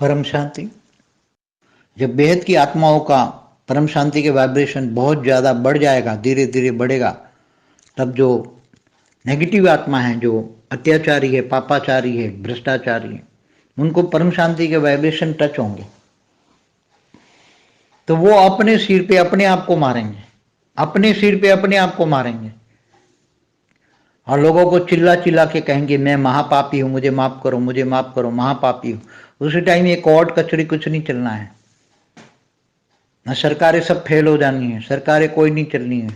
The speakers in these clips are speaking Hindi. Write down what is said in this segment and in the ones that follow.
परम शांति। जब बेहद की आत्माओं का परम शांति के वाइब्रेशन बहुत ज़्यादा बढ़ जाएगा, धीरे धीरे बढ़ेगा, तब जो नेगेटिव आत्मा है, जो अत्याचारी है, पापाचारी है, भ्रष्टाचारी है, उनको परम शांति के वाइब्रेशन टच होंगे तो वो अपने सिर पे अपने आप को मारेंगे, अपने सिर पे अपने आप को मारेंगे और लोगों को चिल्ला चिल्ला के कहेंगे मैं महापापी हूं, मुझे माफ करो, मुझे माफ करो, महापापी हूं। उसी टाइम ये कोर्ट कचहरी कुछ नहीं चलना है, न सरकारें सब फेल हो जानी है, सरकारें कोई नहीं चलनी है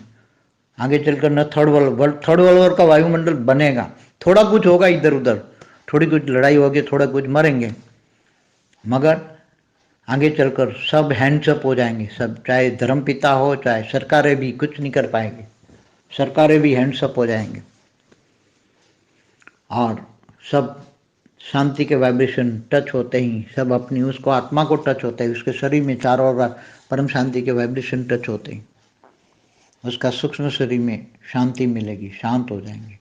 आगे चलकर, न थर्ड वर्ल्ड वॉर का वायुमंडल बनेगा। थोड़ा कुछ होगा इधर उधर, थोड़ी कुछ लड़ाई होगी, थोड़ा कुछ मरेंगे, मगर आगे चलकर सब हैंड्सअप हो जाएंगे सब, चाहे धर्म पिता हो चाहे सरकारें भी कुछ नहीं कर पाएंगे, सरकारें भी हैंड्सअप हो जाएंगे और सब शांति के वाइब्रेशन टच होते ही, सब अपनी उसको आत्मा को टच होते ही, उसके शरीर में चारों ओर परम शांति के वाइब्रेशन टच होते ही उसका सूक्ष्म शरीर में शांति मिलेगी, शांत हो जाएंगे।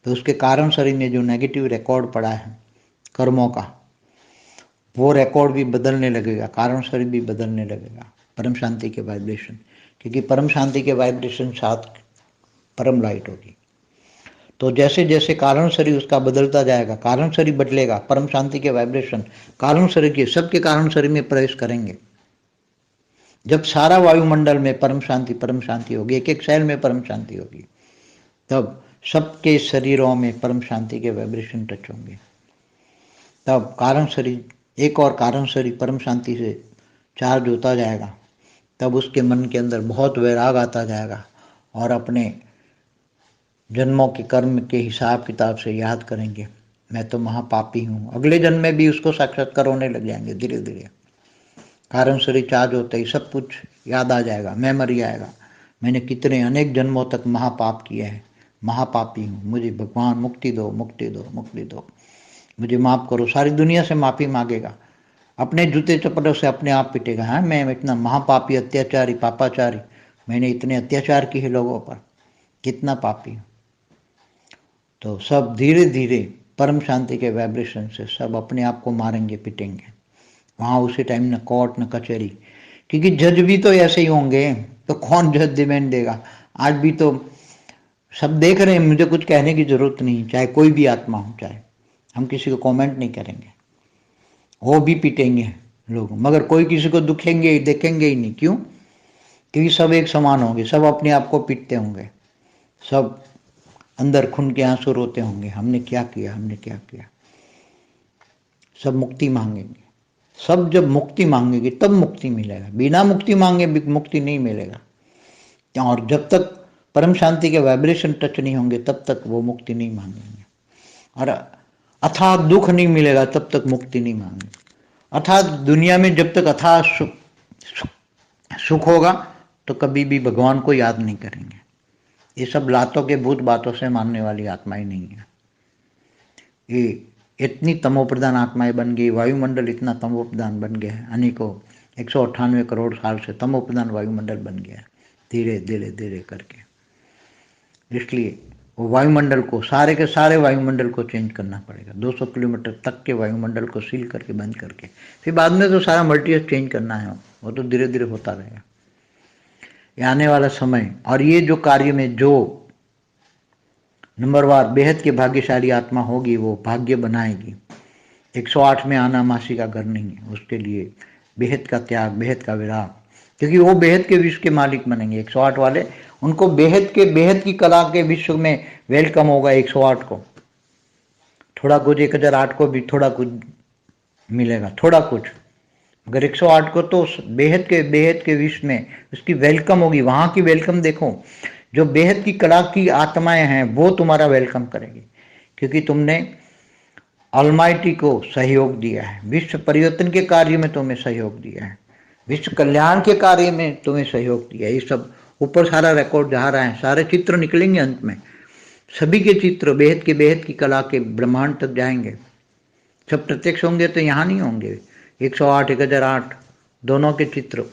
तो उसके कारण शरीर में जो नेगेटिव रिकॉर्ड पड़ा है कर्मों का, वो रिकॉर्ड भी बदलने लगेगा, कारण शरीर भी बदलने लगेगा परम शांति के वाइब्रेशन, क्योंकि परम शांति के वाइब्रेशन साथ परम लाइट होगी। तो जैसे जैसे कारण शरीर उसका बदलता जाएगा, कारण शरीर बदलेगा, परम शांति के वाइब्रेशन कारण शरीर के सबके कारण शरीर में प्रवेश करेंगे। जब सारा वायुमंडल में परम शांति होगी, एक एक सेल में परम शांति होगी, तब सबके शरीरों में परम शांति के वाइब्रेशन टच होंगे। तब कारण शरीर, एक और कारण शरीर परम शांति से चार्ज होता जाएगा, तब उसके मन के अंदर बहुत वैराग आता जाएगा और अपने जन्मों के कर्म के हिसाब किताब से याद करेंगे मैं तो महापापी हूँ। अगले जन्म में भी उसको साक्षात्कार होने लग जाएंगे धीरे धीरे। कारण शरीर चार्ज होते ही सब कुछ याद आ जाएगा, मेमोरी आएगा, मैंने कितने अनेक जन्मों तक महापाप किए हैं, महापापी हूँ, मुझे भगवान मुक्ति दो, मुक्ति दो, मुक्ति दो, मुझे माफ़ करो। सारी दुनिया से माफ़ी मांगेगा, अपने जूते चप्पलों से अपने आप पिटेगा, हाँ मैं इतना महापापी, अत्याचारी, पापाचारी, मैंने इतने अत्याचार किए हैं लोगों पर, कितना पापी हूँ। तो सब धीरे धीरे परम शांति के वाइब्रेशन से सब अपने आप को मारेंगे, पिटेंगे वहाँ उसी टाइम, न कोर्ट न कचहरी, क्योंकि जज भी तो ऐसे ही होंगे, तो कौन जज डिमांड देगा। आज भी तो सब देख रहे हैं, मुझे कुछ कहने की जरूरत नहीं, चाहे कोई भी आत्मा हो, चाहे हम किसी को कमेंट नहीं करेंगे, वो भी पिटेंगे लोग, मगर कोई किसी को दुखेंगे देखेंगे ही नहीं। क्यों? क्योंकि सब एक समान होंगे, सब अपने आप को पीटते होंगे, सब अंदर खून के आंसू रोते होंगे, हमने क्या किया, हमने क्या किया। सब मुक्ति मांगेंगे, सब जब मुक्ति मांगेगी तब मुक्ति मिलेगा, बिना मुक्ति मांगे मुक्ति नहीं मिलेगा। और जब तक परम शांति के वाइब्रेशन टच नहीं होंगे तब तक वो मुक्ति नहीं मांगेंगे, और अथाह दुख नहीं मिलेगा तब तक मुक्ति नहीं मांगेंगे। अर्थात दुनिया में जब तक अथाह सुख होगा तो कभी भी भगवान को याद नहीं करेंगे। ये सब लातों के भूत बातों से मानने वाली आत्माएं नहीं है। ये इतनी तमोप्रधान आत्माएं बन गई, वायुमंडल इतना तमोप्रधान बन गया है, अनेकों 198 करोड़ साल से तमोप्रधान वायुमंडल बन गया है, धीरे धीरे धीरे करके। इसलिए वो वायुमंडल को, सारे के सारे वायुमंडल को चेंज करना पड़ेगा, 200 किलोमीटर तक के वायुमंडल को सील करके बंद करके, फिर बाद में तो सारा मल्टीवर्स चेंज करना है, वो तो धीरे धीरे होता रहेगा। ये आने वाला समय, और ये जो कार्य में जो नंबरवार बेहद के भाग्यशाली आत्मा होगी वो भाग्य बनाएगी। 108 में आना मासी का घर नहीं है, उसके लिए बेहद का त्याग, बेहद का विराग, क्योंकि वो बेहद के विश्व के मालिक बनेंगे। 108 वाले, उनको बेहद की कला के विश्व में वेलकम होगा। 108 को थोड़ा कुछ, 1008 को भी थोड़ा कुछ मिलेगा, थोड़ा कुछ, अगर 108 को तो बेहद के विश्व में उसकी वेलकम होगी। वहां की वेलकम देखो, जो बेहद की कला की आत्माएं हैं वो तुम्हारा वेलकम करेगी, क्योंकि तुमने ऑलमाइटी को सहयोग दिया है, विश्व परिवर्तन के कार्य में तुम्हें सहयोग दिया है, विश्व कल्याण के कार्य में तुम्हें सहयोग दिया है। ये सब ऊपर सारा रिकॉर्ड जा रहा है, सारे चित्र निकलेंगे अंत में, सभी के चित्र बेहद की कला के ब्रह्मांड तक जाएंगे। सब प्रत्यक्ष होंगे तो यहाँ नहीं होंगे। 108, 1008 दोनों के चित्र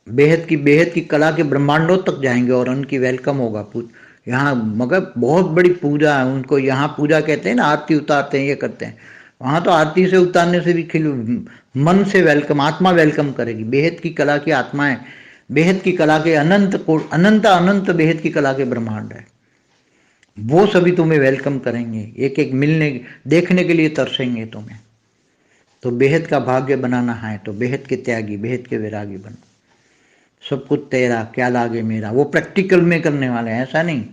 बेहद की कला के ब्रह्मांडों तक जाएंगे और उनकी वेलकम होगा यहाँ। मगर बहुत बड़ी पूजा है उनको, यहाँ पूजा कहते हैं ना, आरती उतारते हैं, ये करते हैं, वहां तो आरती से उतारने से भी मन से वेलकम, आत्मा वेलकम करेगी। बेहद की कला की आत्माएं, बेहद की कला के अनंत अनंत बेहद की कला के ब्रह्मांड है, वो सभी तुम्हें वेलकम करेंगे, एक एक मिलने देखने के लिए तरसेंगे तुम्हें। तो बेहद का भाग्य बनाना है तो बेहद के त्यागी, बेहद के वैरागी बनो। सब कुछ तेरा क्या लागे मेरा, वो प्रैक्टिकल में करने वाले हैं, ऐसा नहीं।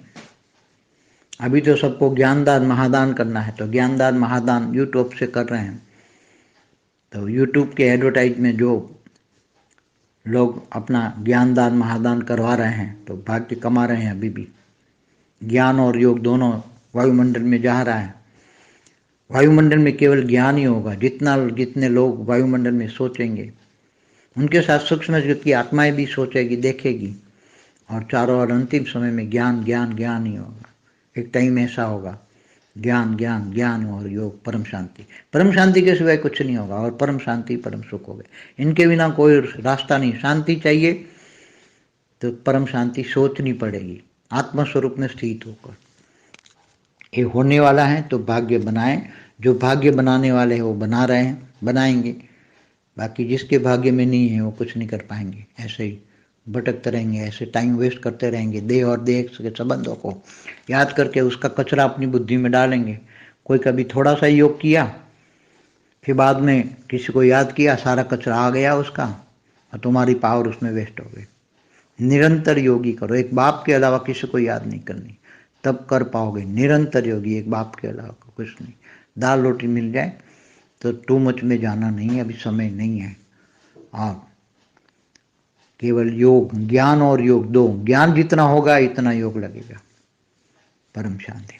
अभी तो सबको ज्ञानदान महादान करना है, तो ज्ञानदान महादान यूट्यूब से कर रहे हैं। तो यूट्यूब के एडवर्टाइज में जो लोग अपना ज्ञानदान महादान करवा रहे हैं तो भाग्य कमा रहे हैं। अभी भी ज्ञान और योग दोनों वायुमंडल में जा रहा है। वायुमंडल में केवल ज्ञान ही होगा। जितने लोग वायुमंडल में सोचेंगे, उनके साथ सूक्ष्म जगत की आत्माएं भी सोचेगी, देखेगी, और चारों ओर अंतिम समय में ज्ञान ज्ञान ज्ञान ही होगा। एक टाइम ऐसा होगा, ज्ञान ज्ञान ज्ञान और योग, परम शांति। परम शांति के सिवाय कुछ नहीं होगा, और परम शांति परम सुख हो गए। इनके बिना कोई रास्ता नहीं। शांति चाहिए तो परम शांति सोचनी पड़ेगी, आत्मस्वरूप में स्थित होकर। ये होने वाला है तो भाग्य बनाएं। जो भाग्य बनाने वाले हैं वो बना रहे हैं, बनाएंगे। बाकी जिसके भाग्य में नहीं है वो कुछ नहीं कर पाएंगे। ऐसे ही भटकते रहेंगे, ऐसे टाइम वेस्ट करते रहेंगे। देह और देह के संबंधों को याद करके उसका कचरा अपनी बुद्धि में डालेंगे। कोई कभी थोड़ा सा योग किया, फिर बाद में किसी को याद किया, सारा कचरा आ गया उसका, और तुम्हारी पावर उसमें वेस्ट हो गई। निरंतर योगी करो, एक बाप के अलावा किसी को याद नहीं करनी, तब कर पाओगे। निरंतर योगी, एक बाप के अलावा कुछ नहीं। दाल रोटी मिल जाए तो टू मच में जाना नहीं, अभी समय नहीं है। और केवल योग, ज्ञान और योग दो, ज्ञान जितना होगा इतना योग लगेगा। परम शांति।